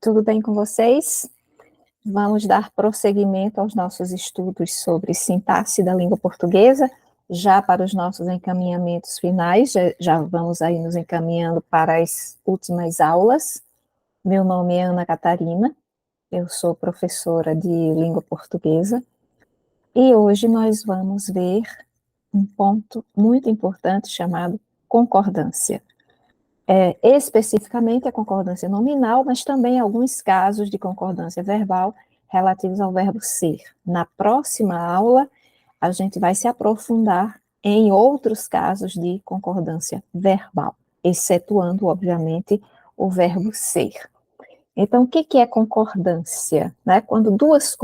Tudo bem com vocês? Vamos dar prosseguimento aos nossos estudos sobre sintaxe da língua portuguesa, já para os nossos encaminhamentos finais, já vamos aí nos encaminhando para as últimas aulas. Meu nome é Ana Catarina, eu sou professora de língua portuguesa, e hoje nós vamos ver um ponto muito importante chamado concordância. Especificamente a concordância nominal, mas também alguns casos de concordância verbal relativos ao verbo ser. Na próxima aula, a gente vai se aprofundar em outros casos de concordância verbal, excetuando, obviamente, o verbo ser. Então, o que é concordância? Quando duas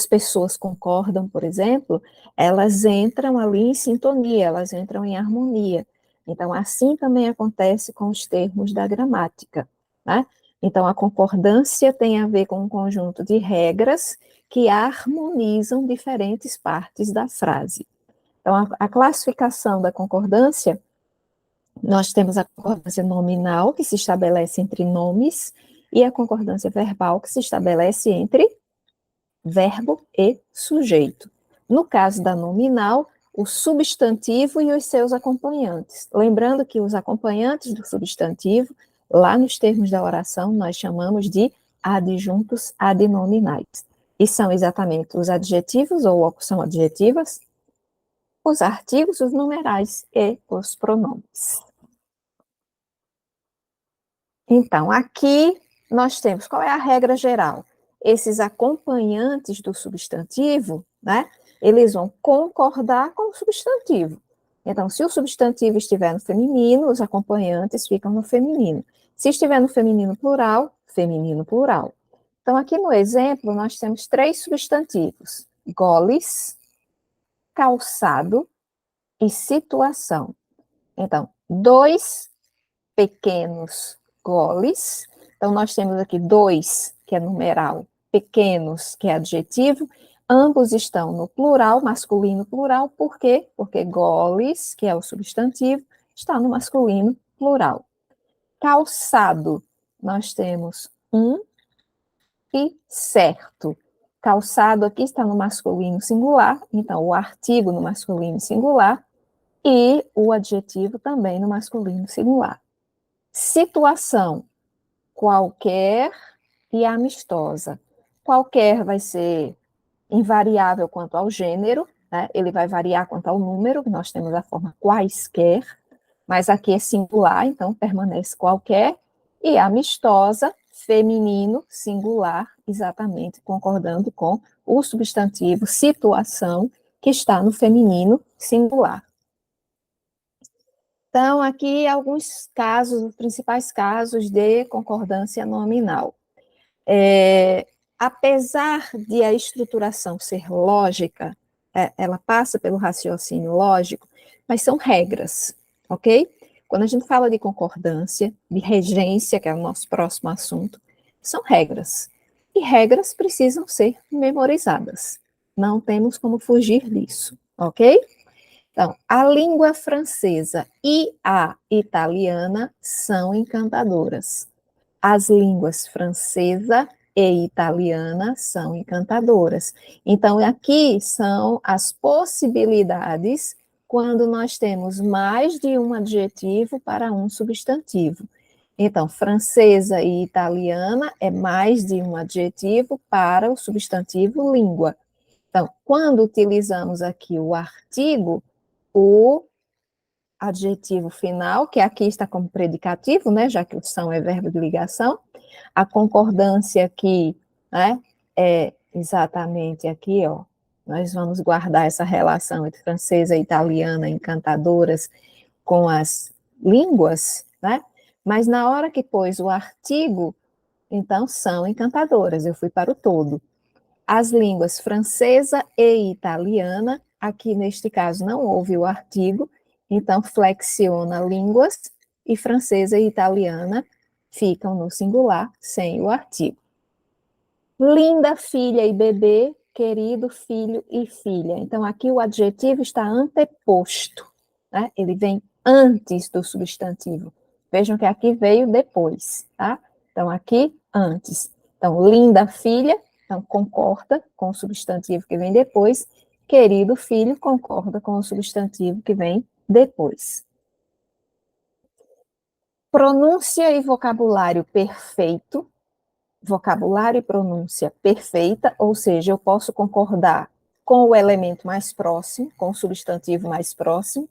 pessoas concordam, por exemplo, elas entram ali em sintonia, elas entram em harmonia. Então, assim também acontece com os termos da gramática, né? Então, a concordância tem a ver com um conjunto de regras que harmonizam diferentes partes da frase. Então, a classificação da concordância, nós temos a concordância nominal, que se estabelece entre nomes, e a concordância verbal, que se estabelece entre verbo e sujeito. No caso da nominal, o substantivo e os seus acompanhantes. Lembrando que os acompanhantes do substantivo, lá nos termos da oração, nós chamamos de adjuntos adnominais. E são exatamente os adjetivos ou locução adjetivas, os artigos, os numerais e os pronomes. Então, aqui nós temos, qual é a regra geral? Esses acompanhantes do substantivo, né, eles vão concordar com o substantivo. Então, se o substantivo estiver no feminino, os acompanhantes ficam no feminino. Se estiver no feminino plural, feminino plural. Então, aqui no exemplo, nós temos 3 substantivos: goles, calçado e situação. Então, 2 pequenos goles. Então, nós temos aqui 2, que é numeral, pequenos, que é adjetivo. Ambos estão no plural, masculino plural. Por quê? Porque goles, que é o substantivo, está no masculino plural. Calçado, nós temos e certo. Calçado aqui está no masculino singular, então o artigo no masculino singular e o adjetivo também no masculino singular. Situação, qualquer e amistosa. Qualquer vai ser invariável quanto ao gênero, né? Ele vai variar quanto ao número, nós temos a forma quaisquer, mas aqui é singular, então permanece qualquer, e amistosa, feminino, singular, exatamente concordando com o substantivo situação, que está no feminino singular. Então, aqui alguns casos, os principais casos de concordância nominal. Apesar de a estruturação ser lógica, ela passa pelo raciocínio lógico, mas são regras, ok? Quando a gente fala de concordância, de regência, que é o nosso próximo assunto, são regras. E regras precisam ser memorizadas. Não temos como fugir disso, ok? Então, a língua francesa e a italiana são encantadoras. As línguas francesa e italiana são encantadoras. Então, aqui são as possibilidades quando nós temos mais de um adjetivo para um substantivo. Então, francesa e italiana é mais de um adjetivo para o substantivo língua. Então, quando utilizamos aqui o artigo, o adjetivo final, que aqui está como predicativo, né, já que o são é verbo de ligação, a concordância aqui, né, é exatamente aqui, ó, nós vamos guardar essa relação entre francesa e italiana, encantadoras, com as línguas, né, mas na hora que pôs o artigo, então são encantadoras, eu fui para o todo. As línguas francesa e italiana, aqui neste caso não houve o artigo, então flexiona línguas, e francesa e italiana ficam no singular, sem o artigo. Linda filha e bebê, querido filho e filha. Então aqui o adjetivo está anteposto, né? Ele vem antes do substantivo. Vejam que aqui veio depois, tá? Então, aqui, antes. Então, linda filha, então, concorda com o substantivo que vem depois. Querido filho, concorda com o substantivo que vem depois. Pronúncia e vocabulário perfeito. Vocabulário e pronúncia perfeita, ou seja, eu posso concordar com o elemento mais próximo, com o substantivo mais próximo,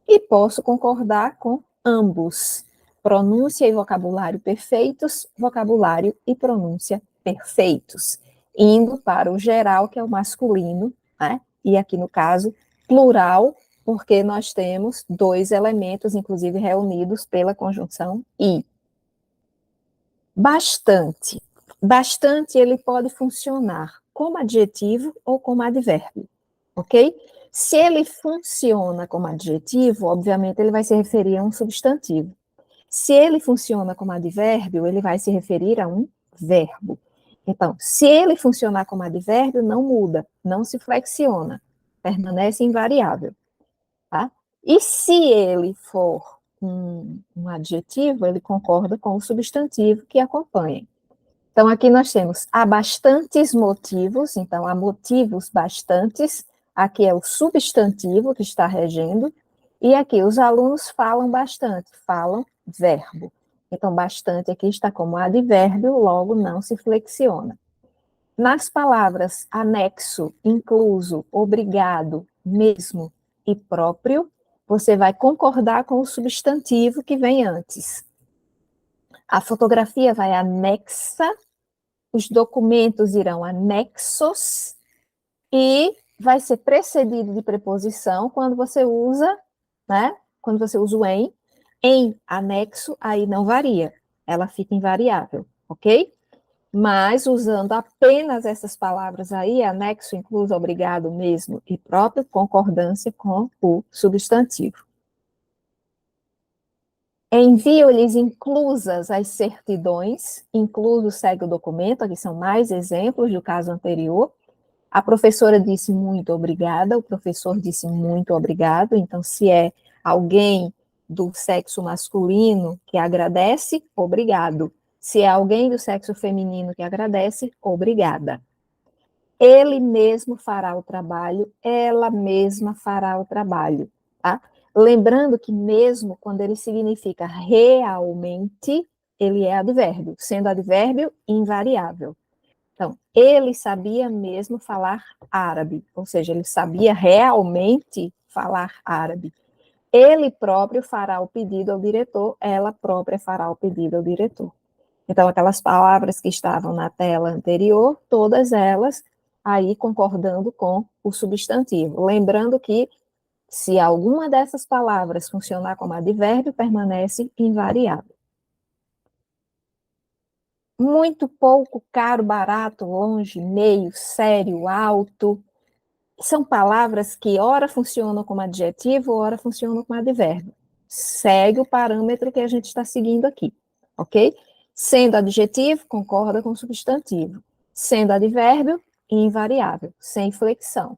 e posso concordar com ambos. Pronúncia e vocabulário perfeitos, vocabulário e pronúncia perfeitos. Indo para o geral, que é o masculino, né? E aqui no caso, plural, porque nós temos dois elementos, inclusive reunidos pela conjunção e. Bastante. Bastante ele pode funcionar como adjetivo ou como advérbio, ok? Se ele funciona como adjetivo, obviamente ele vai se referir a um substantivo. Se ele funciona como advérbio, ele vai se referir a um verbo. Então, se ele funcionar como advérbio, não muda, não se flexiona, permanece invariável, tá? E se ele for um adjetivo, ele concorda com o substantivo que acompanha. Então, aqui nós temos há bastantes motivos, então há motivos bastantes, aqui é o substantivo que está regendo, e aqui os alunos falam bastante, falam verbo. Então, bastante aqui está como advérbio, logo não se flexiona. Nas palavras anexo, incluso, obrigado, mesmo e próprio, você vai concordar com o substantivo que vem antes. A fotografia vai anexa, os documentos irão anexos e vai ser precedido de preposição quando você usa, né? Quando você usa o em anexo, aí não varia, ela fica invariável, ok? Mas usando apenas essas palavras aí, anexo, incluso, obrigado, mesmo e próprio, concordância com o substantivo. Envio-lhes inclusas as certidões, incluso segue o documento, aqui são mais exemplos do caso anterior. A professora disse muito obrigada, o professor disse muito obrigado, então se é alguém do sexo masculino que agradece, obrigado. Se é alguém do sexo feminino que agradece, obrigada. Ele mesmo fará o trabalho, ela mesma fará o trabalho, tá? Lembrando que mesmo quando ele significa realmente, ele é advérbio, sendo advérbio invariável. Então, ele sabia mesmo falar árabe, ou seja, ele sabia realmente falar árabe. Ele próprio fará o pedido ao diretor, ela própria fará o pedido ao diretor. Então, aquelas palavras que estavam na tela anterior, todas elas aí concordando com o substantivo. Lembrando que, se alguma dessas palavras funcionar como advérbio, permanece invariável. Muito, pouco, caro, barato, longe, meio, sério, alto. São palavras que ora funcionam como adjetivo, ora funcionam como advérbio. Segue o parâmetro que a gente está seguindo aqui, ok? Sendo adjetivo, concorda com o substantivo. Sendo advérbio, invariável, sem flexão.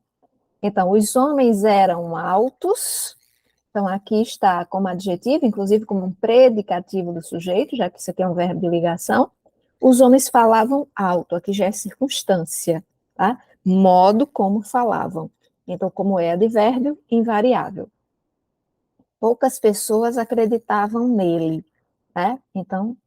Então, os homens eram altos. Então, aqui está como adjetivo, inclusive como um predicativo do sujeito, já que isso aqui é um verbo de ligação. Os homens falavam alto, aqui já é circunstância, tá? Modo como falavam. Então, como é advérbio, invariável. Poucas pessoas acreditavam nele, né? Então,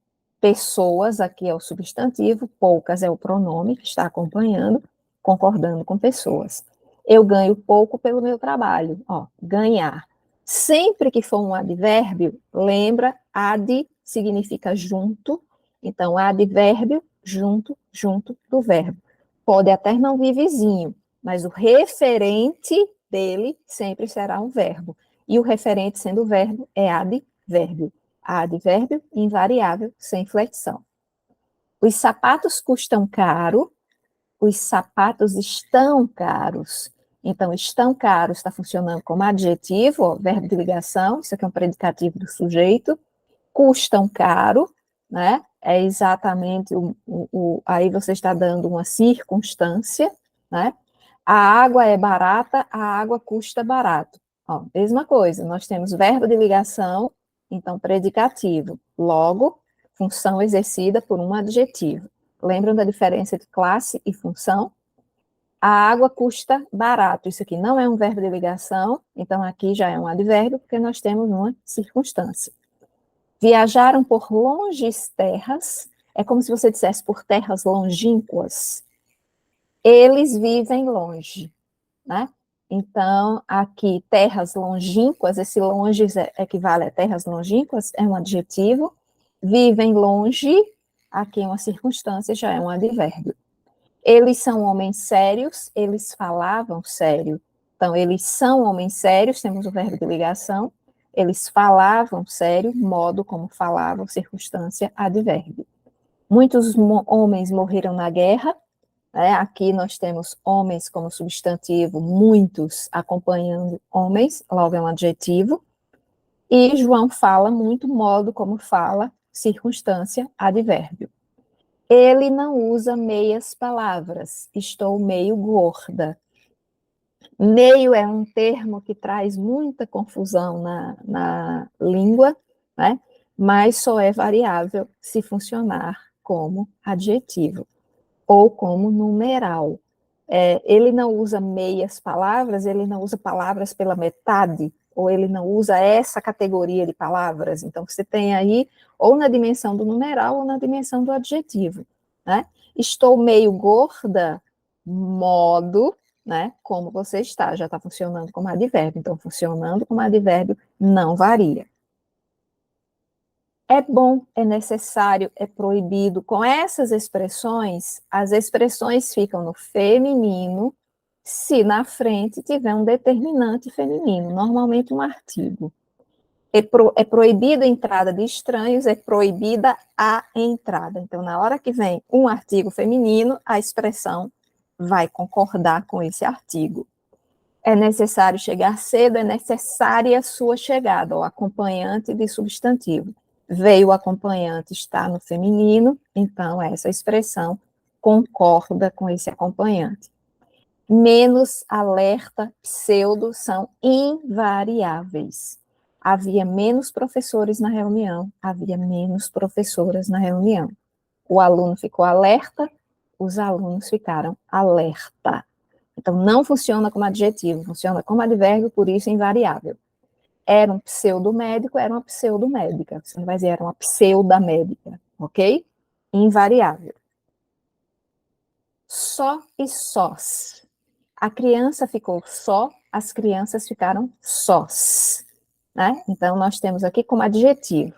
pessoas, aqui é o substantivo, poucas é o pronome que está acompanhando, concordando com pessoas. Eu ganho pouco pelo meu trabalho, ó, ganhar. Sempre que for um advérbio, lembra, ad significa junto, então advérbio, junto, junto do verbo. Pode até não vir vizinho, mas o referente dele sempre será um verbo. E o referente sendo o verbo é advérbio. Advérbio invariável, sem flexão. Os sapatos custam caro, os sapatos estão caros. Então, estão caros está funcionando como adjetivo, ó, verbo de ligação, isso aqui é um predicativo do sujeito. Custam caro, né? É exatamente aí você está dando uma circunstância, né? A água é barata, a água custa barato. Ó, mesma coisa, nós temos verbo de ligação, então predicativo. Logo, função exercida por um adjetivo. Lembram da diferença entre classe e função? A água custa barato. Isso aqui não é um verbo de ligação, então aqui já é um advérbio, porque nós temos uma circunstância. Viajaram por longes terras, é como se você dissesse por terras longínquas. Eles vivem longe, né? Então, aqui, terras longínquas, esse longes equivale a terras longínquas, é um adjetivo. Vivem longe, aqui é uma circunstância, já é um advérbio. Eles são homens sérios, eles falavam sério. Então, eles são homens sérios, temos o verbo de ligação. Eles falavam sério, modo como falavam, circunstância, advérbio. Muitos homens morreram na guerra, né? Aqui nós temos homens como substantivo, muitos acompanhando homens, logo é um adjetivo. E João fala muito, modo como fala, circunstância, advérbio. Ele não usa meias palavras, estou meio gorda. Meio é um termo que traz muita confusão na língua, né? Mas só é variável se funcionar como adjetivo ou como numeral. Ele não usa meias palavras, ele não usa palavras pela metade, ou ele não usa essa categoria de palavras. Então, você tem aí, ou na dimensão do numeral, ou na dimensão do adjetivo, né? Estou meio gorda, modo, né? Como você está, já está funcionando como advérbio. Então, funcionando como advérbio não varia. É bom, é necessário, é proibido. Com essas expressões, as expressões ficam no feminino, se na frente tiver um determinante feminino, normalmente um artigo. É proibida a entrada de estranhos, é proibida a entrada. Então, na hora que vem um artigo feminino, a expressão vai concordar com esse artigo. É necessário chegar cedo, é necessária a sua chegada, o acompanhante de substantivo. Veio o acompanhante, está no feminino, então essa expressão concorda com esse acompanhante. Menos, alerta, pseudo são invariáveis. Havia menos professores na reunião, havia menos professoras na reunião. O aluno ficou alerta, os alunos ficaram alerta. Então, não funciona como adjetivo, funciona como advérbio, por isso é invariável. Era um pseudo-médico, era uma pseudo-médica. Você não vai dizer era uma pseuda-médica, ok? Invariável. Só e sós. A criança ficou só, as crianças ficaram sós, né? Então, nós temos aqui como adjetivo.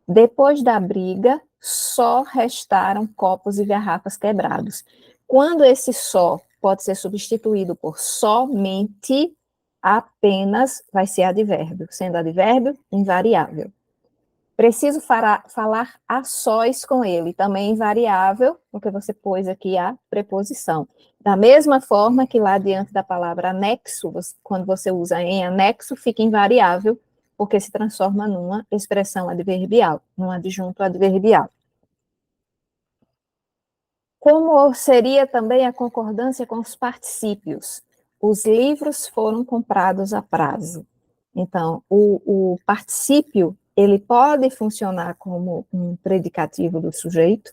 Depois da briga, só restaram copos e garrafas quebrados. Quando esse só pode ser substituído por somente, apenas vai ser advérbio. Sendo advérbio, invariável. Preciso falar a sós com ele, também invariável, porque você pôs aqui a preposição. Da mesma forma que lá diante da palavra anexo, quando você usa em anexo, fica invariável, porque se transforma numa expressão adverbial, num adjunto adverbial. Como seria também a concordância com os particípios? Os livros foram comprados a prazo. Então, o particípio, ele pode funcionar como um predicativo do sujeito,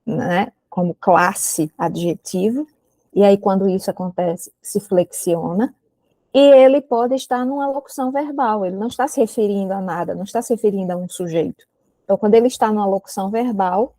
né, como classe adjetivo, e aí quando isso acontece, se flexiona, e ele pode estar numa locução verbal, ele não está se referindo a nada, não está se referindo a um sujeito. Então, quando ele está numa locução verbal,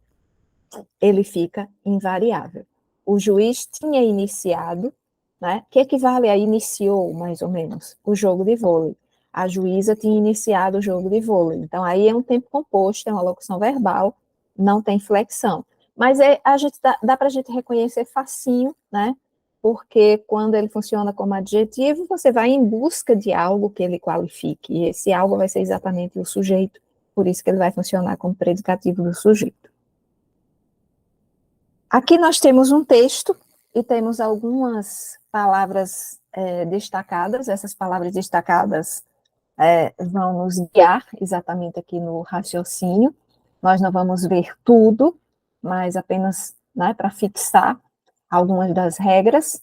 ele fica invariável. O juiz tinha iniciado, né, que equivale a iniciou, mais ou menos, o jogo de vôlei. A juíza tinha iniciado o jogo de vôlei. Então, aí é um tempo composto, é uma locução verbal, não tem flexão. Mas a gente dá para a gente reconhecer facinho, né? Porque quando ele funciona como adjetivo, você vai em busca de algo que ele qualifique. E esse algo vai ser exatamente o sujeito. Por isso que ele vai funcionar como predicativo do sujeito. Aqui nós temos um texto e temos algumas palavras destacadas. Essas palavras destacadas vão nos guiar exatamente aqui no raciocínio. Nós não vamos ver tudo, mas apenas, né, para fixar algumas das regras.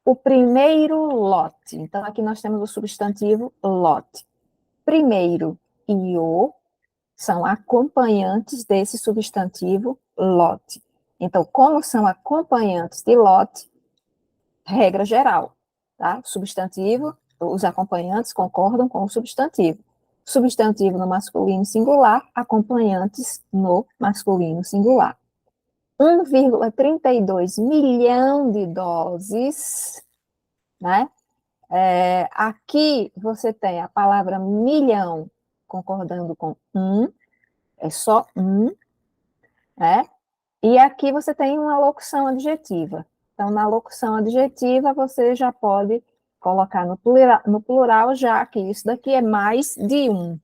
O primeiro lote. Então, aqui nós temos o substantivo lote. Primeiro, e o. são acompanhantes desse substantivo lote. Então, como são acompanhantes de lote, regra geral, tá? Substantivo, os acompanhantes concordam com o substantivo. Substantivo no masculino singular, acompanhantes no masculino singular. 1,32 milhão de doses, né? Aqui você tem a palavra milhão concordando com é só né? E aqui você tem uma locução adjetiva. Então, na locução adjetiva, você já pode colocar no plural, já que isso daqui é mais de um,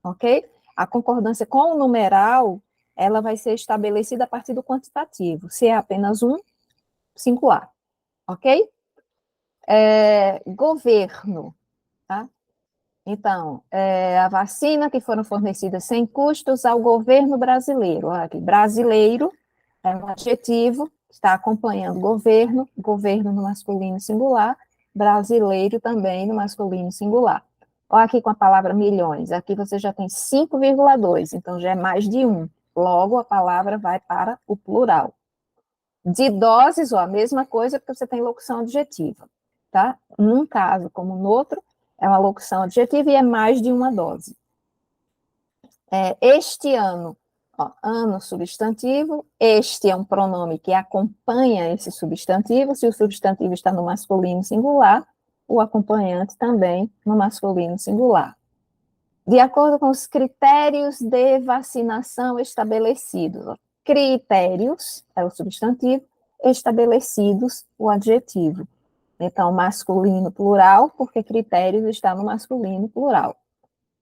ok? A concordância com o numeral, ela vai ser estabelecida a partir do quantitativo. Se é apenas um, singular, ok? Governo, tá? Então, a vacina que foram fornecidas sem custos ao governo brasileiro. Olha aqui, brasileiro é um adjetivo, está acompanhando governo, governo no masculino singular, brasileiro também no masculino singular. Olha aqui com a palavra milhões, aqui você já tem 5,2, então já é mais de um. Logo, a palavra vai para o plural. De doses, ó, a mesma coisa, porque você tem locução adjetiva, tá? Num caso, como no outro, é uma locução adjetiva e é mais de uma dose. Este ano, ó, ano substantivo, este é um pronome que acompanha esse substantivo, se o substantivo está no masculino singular, o acompanhante também no masculino singular. De acordo com os critérios de vacinação estabelecidos, ó, critérios é o substantivo, estabelecidos o adjetivo. Então, masculino plural, porque critérios está no masculino plural.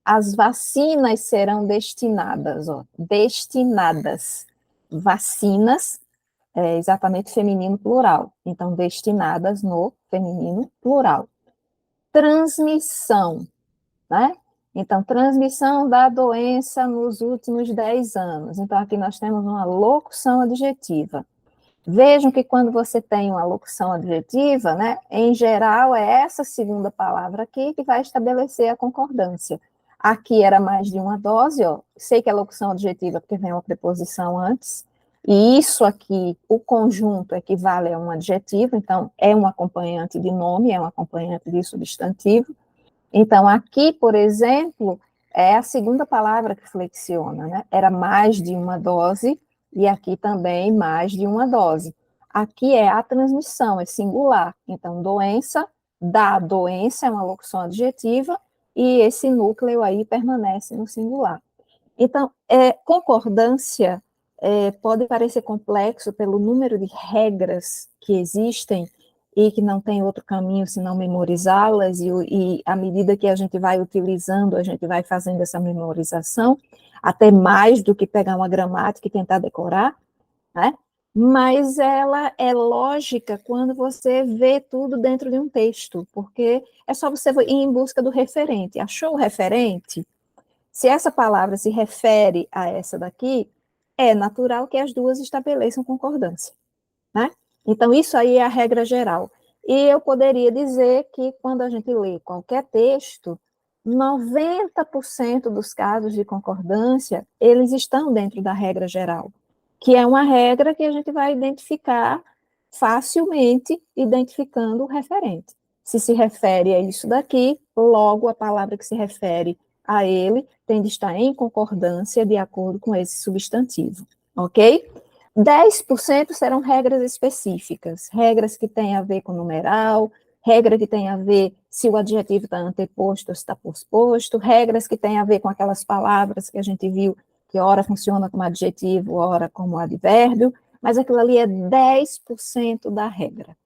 As vacinas serão destinadas, ó, destinadas. Vacinas é exatamente feminino plural. Então, destinadas no feminino plural. Transmissão, né? Então, transmissão da doença nos últimos 10 anos. Então, aqui nós temos uma locução adjetiva. Vejam que quando você tem uma locução adjetiva, né, em geral é essa segunda palavra aqui que vai estabelecer a concordância. Aqui era mais de uma dose, ó. Sei que é locução adjetiva porque vem uma preposição antes, e isso aqui, o conjunto equivale a um adjetivo, então é um acompanhante de nome, é um acompanhante de substantivo. Então, aqui, por exemplo, é a segunda palavra que flexiona, né? Era mais de uma dose, e aqui também mais de uma dose. Aqui é a transmissão, é singular. Então, doença, da doença é uma locução adjetiva, e esse núcleo aí permanece no singular. Então, concordância pode parecer complexo pelo número de regras que existem e que não tem outro caminho senão memorizá-las, e à medida que a gente vai utilizando, a gente vai fazendo essa memorização, até mais do que pegar uma gramática e tentar decorar, né? Mas ela é lógica quando você vê tudo dentro de um texto, porque é só você ir em busca do referente. Achou o referente? Se essa palavra se refere a essa daqui, é natural que as duas estabeleçam concordância, né? Então, isso aí é a regra geral. E eu poderia dizer que quando a gente lê qualquer texto, 90% dos casos de concordância, eles estão dentro da regra geral, que é uma regra que a gente vai identificar facilmente, identificando o referente. Se refere a isso daqui, logo a palavra que se refere a ele tem de estar em concordância de acordo com esse substantivo, ok? 10% serão regras específicas, regras que têm a ver com numeral, regra que tem a ver se o adjetivo está anteposto ou está posposto, regras que têm a ver com aquelas palavras que a gente viu que ora funciona como adjetivo, ora como advérbio, mas aquilo ali é 10% da regra.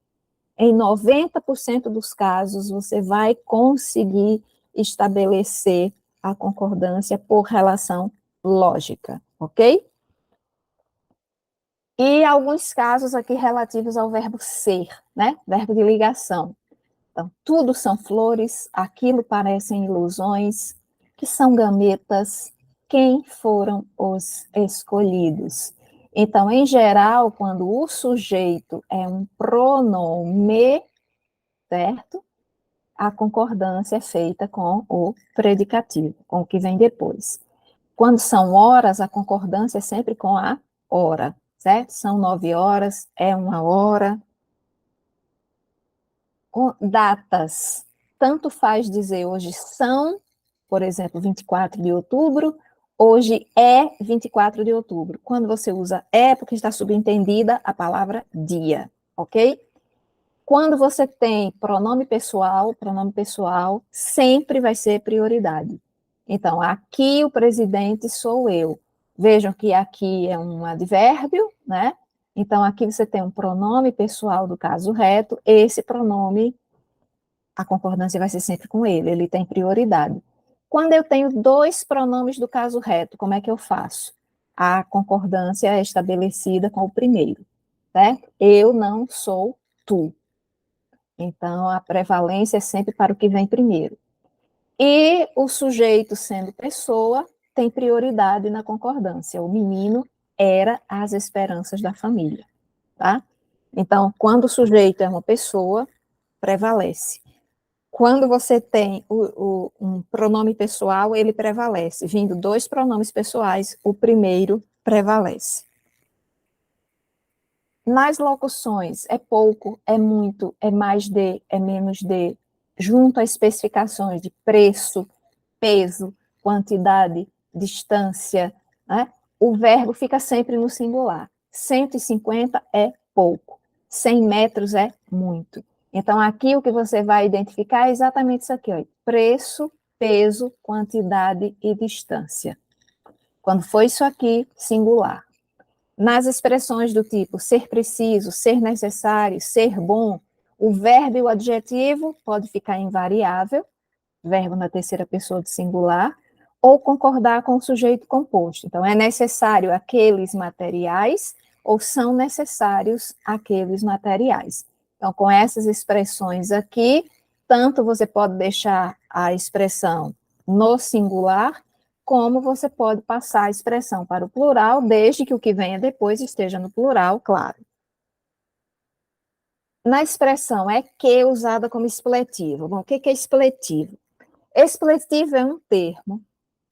Em 90% dos casos, você vai conseguir estabelecer a concordância por relação lógica, ok? E alguns casos aqui relativos ao verbo ser, né? Verbo de ligação. Então, tudo são flores, aquilo parecem ilusões, que são gametas, quem foram os escolhidos. Então, em geral, quando o sujeito é um pronome, certo? A concordância é feita com o predicativo, com o que vem depois. Quando são horas, a concordância é sempre com a hora, certo? São 9 horas, é 1 hora. Datas, tanto faz dizer hoje são, por exemplo, 24 de outubro, hoje é 24 de outubro. Quando você usa é, porque está subentendida a palavra dia, ok? Quando você tem pronome pessoal sempre vai ser prioridade. Então, aqui o presidente sou eu. Vejam que aqui é um advérbio, né? Então, aqui você tem um pronome pessoal do caso reto, esse pronome, a concordância vai ser sempre com ele tem prioridade. Quando eu tenho dois pronomes do caso reto, como é que eu faço? A concordância é estabelecida com o primeiro, certo? Eu não sou tu. Então, a prevalência é sempre para o que vem primeiro. E o sujeito, sendo pessoa, tem prioridade na concordância. O menino era as esperanças da família, tá? Então, quando o sujeito é uma pessoa, prevalece. Quando você tem um pronome pessoal, ele prevalece. Vindo dois pronomes pessoais, o primeiro prevalece. Nas locuções, é pouco, é muito, é mais de, é menos de, junto a especificações de preço, peso, quantidade, distância, né? O verbo fica sempre no singular. 150 é pouco, 100 metros é muito. Então, aqui o que você vai identificar é exatamente isso aqui, ó, preço, peso, quantidade e distância. Quando for isso aqui, singular. Nas expressões do tipo ser preciso, ser necessário, ser bom, o verbo e o adjetivo pode ficar invariável, verbo na terceira pessoa do singular, ou concordar com o sujeito composto. Então, é necessário aqueles materiais ou são necessários aqueles materiais. Então, com essas expressões aqui, tanto você pode deixar a expressão no singular, como você pode passar a expressão para o plural, desde que o que venha depois esteja no plural, claro. Na expressão é que usada como expletivo. Bom, o que é expletivo? Expletivo é um termo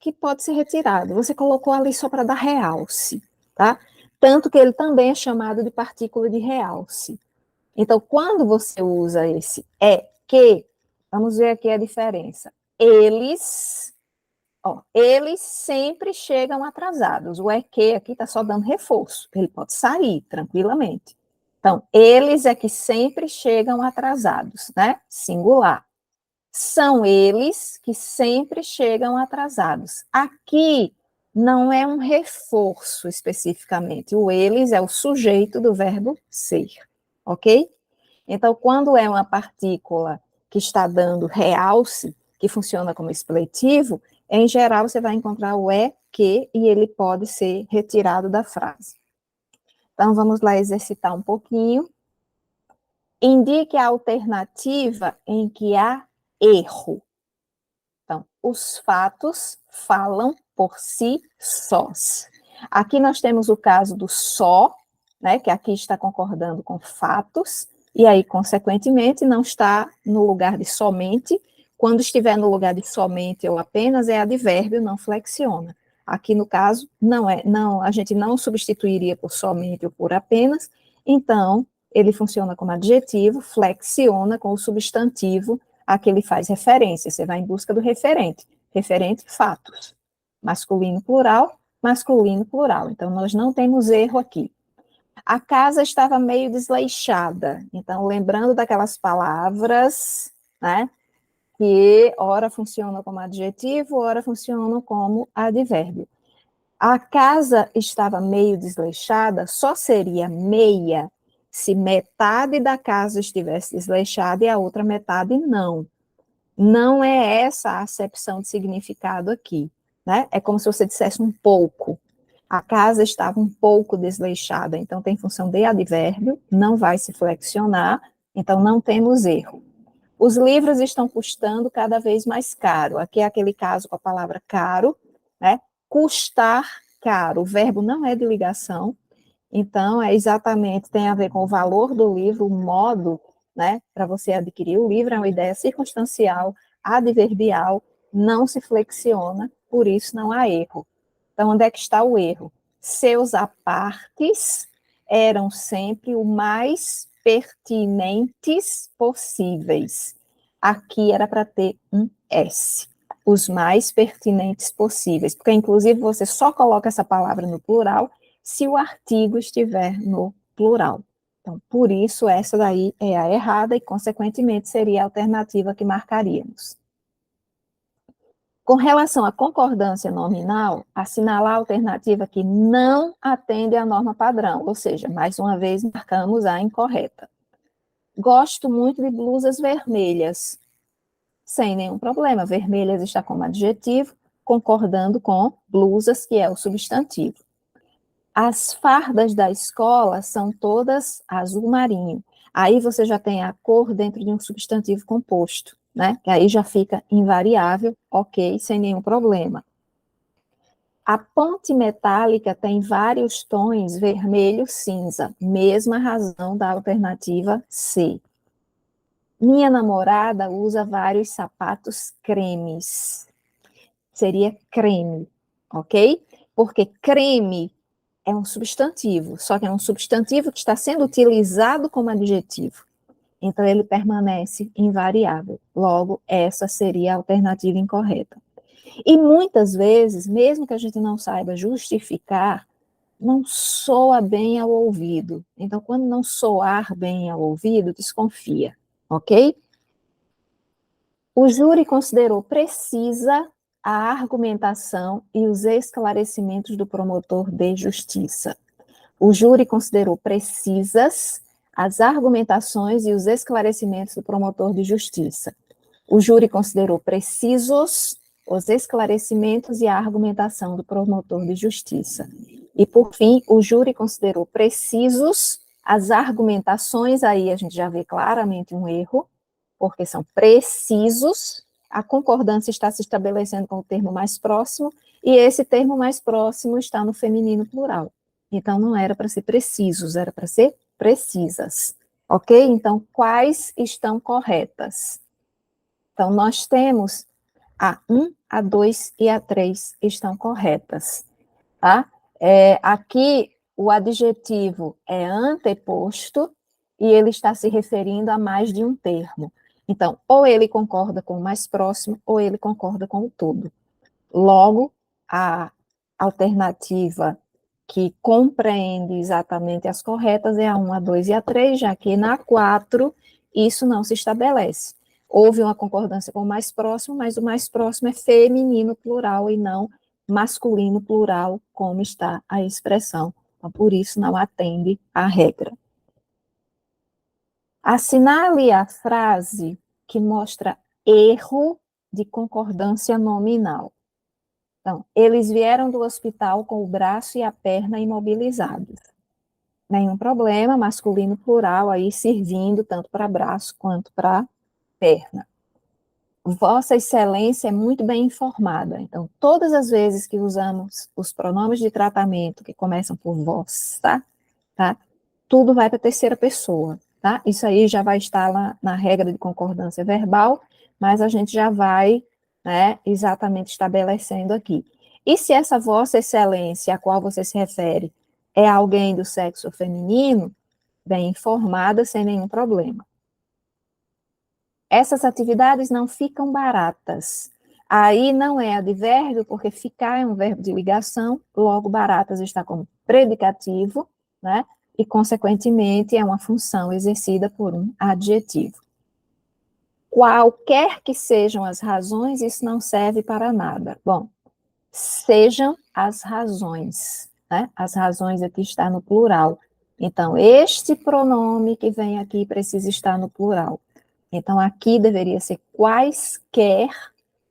que pode ser retirado. Você colocou ali só para dar realce, tá? Tanto que ele também é chamado de partícula de realce. Então, quando você usa esse é que, vamos ver aqui a diferença. Eles sempre chegam atrasados. O é que aqui está só dando reforço. Ele pode sair tranquilamente. Então, eles é que sempre chegam atrasados, né? Singular. São eles que sempre chegam atrasados. Aqui não é um reforço especificamente. O eles é o sujeito do verbo ser, ok? Então, quando é uma partícula que está dando realce, que funciona como expletivo, em geral você vai encontrar o é, que, e ele pode ser retirado da frase. Então, vamos lá exercitar um pouquinho. Indique a alternativa em que há erro. Então, os fatos falam por si sós. Aqui nós temos o caso do só, né, que aqui está concordando com fatos, e aí, consequentemente, não está no lugar de somente. Quando estiver no lugar de somente ou apenas, é advérbio, não flexiona. Aqui, no caso, não, a gente não substituiria por somente ou por apenas, então, ele funciona como adjetivo, flexiona com o substantivo a que ele faz referência. Você vai em busca do referente. Referente, fatos. Masculino, plural, masculino, plural. Então, nós não temos erro aqui. A casa estava meio desleixada. Então, lembrando daquelas palavras, né, que ora funcionam como adjetivo, ora funcionam como advérbio. A casa estava meio desleixada, só seria meia se metade da casa estivesse desleixada e a outra metade não. Não é essa a acepção de significado aqui, né? É como se você dissesse um pouco. A casa estava um pouco desleixada, então tem função de advérbio, não vai se flexionar, então não temos erro. Os livros estão custando cada vez mais caro. Aqui é aquele caso com a palavra caro, né? Custar caro. O verbo não é de ligação, então é exatamente, tem a ver com o valor do livro, o modo, né, para você adquirir o livro, é uma ideia circunstancial, adverbial, não se flexiona, por isso não há erro. Então, onde é que está o erro? Seus apartes eram sempre o mais pertinentes possíveis. Aqui era para ter um S, os mais pertinentes possíveis, porque inclusive você só coloca essa palavra no plural se o artigo estiver no plural. Então, por isso, essa daí é a errada e, consequentemente, seria a alternativa que marcaríamos. Com relação à concordância nominal, assinalar a alternativa que não atende à norma padrão, ou seja, mais uma vez marcamos a incorreta. Gosto muito de blusas vermelhas. Sem nenhum problema, vermelhas está como adjetivo, concordando com blusas, que é o substantivo. As fardas da escola são todas azul marinho. Aí você já tem a cor dentro de um substantivo composto, né? Que aí já fica invariável, ok, sem nenhum problema. A ponte metálica tem vários tons vermelho-cinza, mesma razão da alternativa C. Minha namorada usa vários sapatos cremes. Seria creme, ok? Porque creme é um substantivo, só que é um substantivo que está sendo utilizado como adjetivo. Então, ele permanece invariável. Logo, essa seria a alternativa incorreta. E muitas vezes, mesmo que a gente não saiba justificar, não soa bem ao ouvido. Então, quando não soar bem ao ouvido, desconfia, ok? O júri considerou precisa a argumentação e os esclarecimentos do promotor de justiça. O júri considerou precisas as argumentações e os esclarecimentos do promotor de justiça. O júri considerou precisos os esclarecimentos e a argumentação do promotor de justiça. E, por fim, o júri considerou precisos as argumentações, aí a gente já vê claramente um erro, porque são precisos, a concordância está se estabelecendo com o termo mais próximo, e esse termo mais próximo está no feminino plural. Então, não era para ser precisos, era para ser precisas. Ok? Então, quais estão corretas? Então, nós temos a 1, a 2 e a 3 estão corretas. Tá? Aqui, o adjetivo é anteposto e ele está se referindo a mais de um termo. Então, ou ele concorda com o mais próximo, ou ele concorda com o todo. Logo, a alternativa que compreende exatamente as corretas é a 1, a 2 e a 3, já que na 4 isso não se estabelece. Houve uma concordância com o mais próximo, mas o mais próximo é feminino plural e não masculino plural, como está a expressão. Então, por isso, não atende à regra. Assinale a frase que mostra erro de concordância nominal. Então, eles vieram do hospital com o braço e a perna imobilizados. Nenhum problema, masculino plural aí servindo tanto para braço quanto para perna. Vossa Excelência é muito bem informada. Então, todas as vezes que usamos os pronomes de tratamento que começam por vossa, tá? Tudo vai para a terceira pessoa, tá? Isso aí já vai estar lá na regra de concordância verbal, mas a gente já vai, né, exatamente estabelecendo aqui. E se essa Vossa Excelência, a qual você se refere, é alguém do sexo feminino, bem informada, sem nenhum problema. Essas atividades não ficam baratas. Aí não é advérbio, porque ficar é um verbo de ligação, logo baratas está como predicativo, né? E, consequentemente, é uma função exercida por um adjetivo. Qualquer que sejam as razões, isso não serve para nada. Bom, sejam as razões, né? As razões aqui está no plural. Então, este pronome que vem aqui precisa estar no plural. Então, aqui deveria ser quaisquer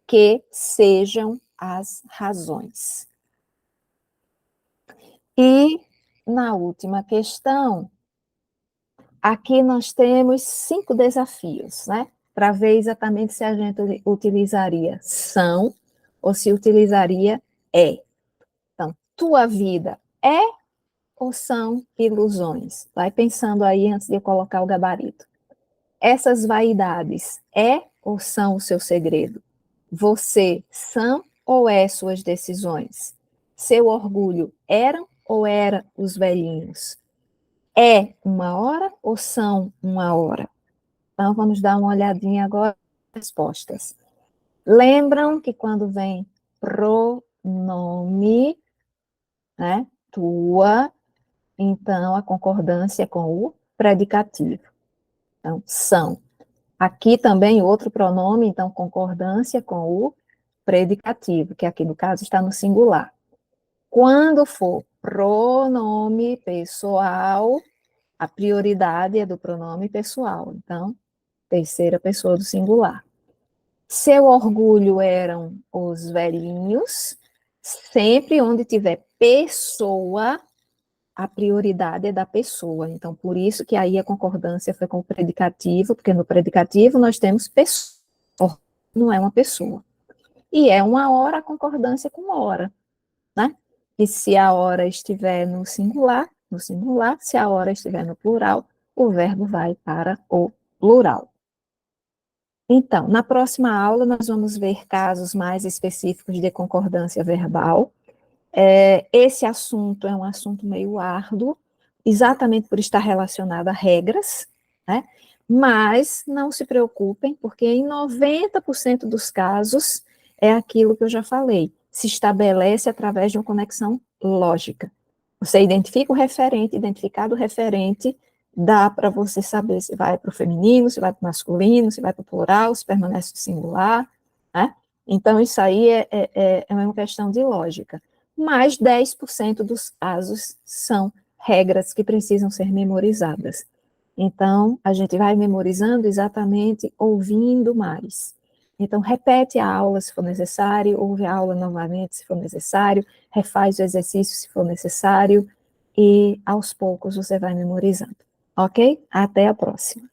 que sejam as razões. E, na última questão, aqui nós temos 5 desafios, né? Para ver exatamente se a gente utilizaria são ou se utilizaria é. Então, tua vida é ou são ilusões? Vai pensando aí antes de eu colocar o gabarito. Essas vaidades é ou são o seu segredo? Você são ou é suas decisões? Seu orgulho eram ou era os velhinhos? É uma hora ou são uma hora? Então, vamos dar uma olhadinha agora nas respostas. Lembram que quando vem pronome, né, tua, então a concordância é com o predicativo. Então, são. Aqui também outro pronome, então concordância com o predicativo, que aqui no caso está no singular. Quando for pronome pessoal, a prioridade é do pronome pessoal. Então, terceira pessoa do singular. Seu orgulho eram os velhinhos. Sempre onde tiver pessoa, a prioridade é da pessoa. Então, por isso que aí a concordância foi com o predicativo, porque no predicativo nós temos pessoa, não é uma pessoa. E é uma hora a concordância com hora, né? E se a hora estiver no singular, se a hora estiver no plural, o verbo vai para o plural. Então, na próxima aula, nós vamos ver casos mais específicos de concordância verbal. Esse assunto é um assunto meio árduo, exatamente por estar relacionado a regras, né? Mas não se preocupem, porque em 90% dos casos é aquilo que eu já falei, se estabelece através de uma conexão lógica. Você identifica o referente, identificado o referente, dá para você saber se vai para o feminino, se vai para o masculino, se vai para o plural, se permanece no singular, né? Então, isso aí é uma questão de lógica. Mas 10% dos casos são regras que precisam ser memorizadas. Então, a gente vai memorizando exatamente ouvindo mais. Então, repete a aula se for necessário, ouve a aula novamente se for necessário, refaz o exercício se for necessário, e aos poucos você vai memorizando. Ok? Até a próxima.